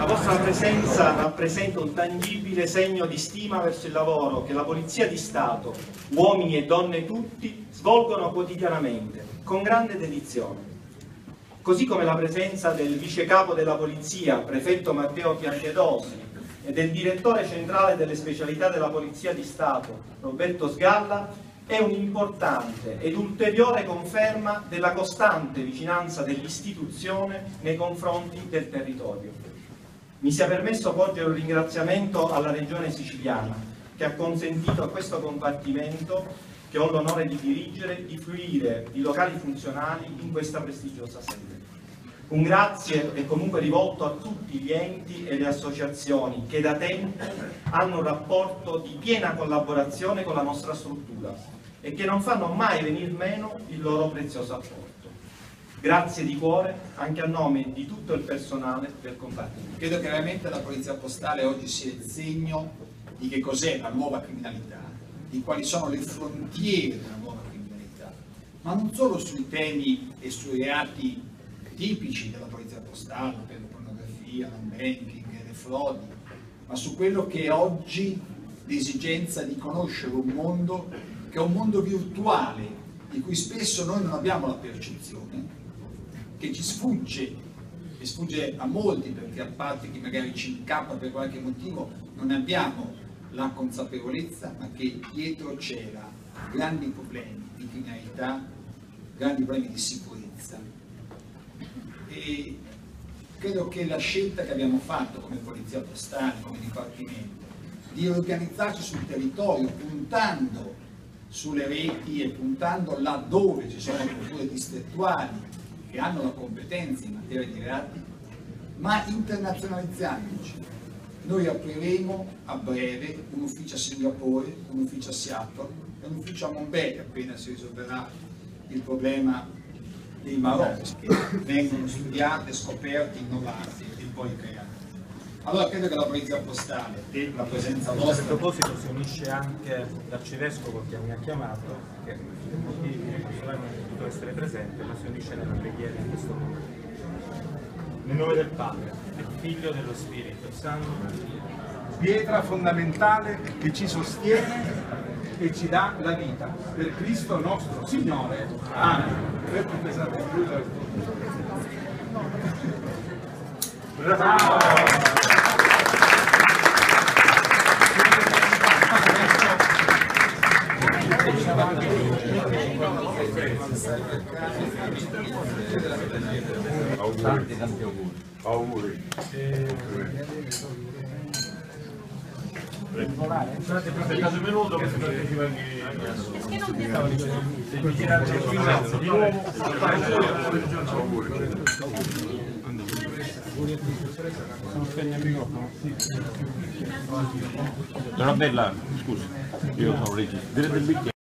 vostra presenza rappresenta un tangibile segno di stima verso il lavoro che la Polizia di Stato, uomini e donne tutti, svolgono quotidianamente, con grande dedizione. Così come la presenza del vice capo della Polizia, prefetto Matteo Piantedosi, e del direttore centrale delle specialità della Polizia di Stato, Roberto Sgalla, è un'importante ed ulteriore conferma della costante vicinanza dell'istituzione nei confronti del territorio. Mi sia permesso porgere un ringraziamento alla Regione Siciliana, che ha consentito a questo compartimento, che ho l'onore di dirigere, di fruire di locali funzionali in questa prestigiosa sede. Un grazie è comunque rivolto a tutti gli enti e le associazioni che da tempo hanno un rapporto di piena collaborazione con la nostra struttura e che non fanno mai venir meno il loro prezioso apporto. Grazie di cuore anche a nome di tutto il personale del compartimento. Credo che veramente la Polizia Postale oggi sia il segno di che cos'è la nuova criminalità, di quali sono le frontiere della nuova criminalità, ma non solo sui temi e sui reati tipici della Polizia Postale, per la pornografia, l'home banking, le frodi, ma su quello che è oggi l'esigenza di conoscere un mondo che è un mondo virtuale, di cui spesso noi non abbiamo la percezione, che ci sfugge, e sfugge a molti, perché a parte chi magari ci incappa per qualche motivo, non abbiamo la consapevolezza, ma che dietro c'era grandi problemi di criminalità, grandi problemi di sicurezza. E credo che la scelta che abbiamo fatto come Polizia Postale, come Dipartimento, di organizzarci sul territorio puntando sulle reti e puntando laddove ci sono procure distrettuali che hanno la competenza in materia di reati, ma internazionalizzandoci. Noi apriremo a breve un ufficio a Singapore, un ufficio a Seattle e un ufficio a Mumbai appena si risolverà il problema dei marocchi che vengono studiate, scoperte, innovate e poi create. Allora credo che la Polizia Postale e la presenza vostra... A questo proposito si unisce anche l'arcivescovo che mi ha chiamato, che per motivi personali non è potuto essere presente, ma si unisce nella preghiera in questo momento. Nel nome del Padre, del Figlio e dello Spirito Santo. Pietra fondamentale che ci sostiene e ci dà la vita. Per Cristo nostro Signore. Amen. Per più pesante Auguri. Per caso venuto che si partecipa Donabella, scusi, io sono regista.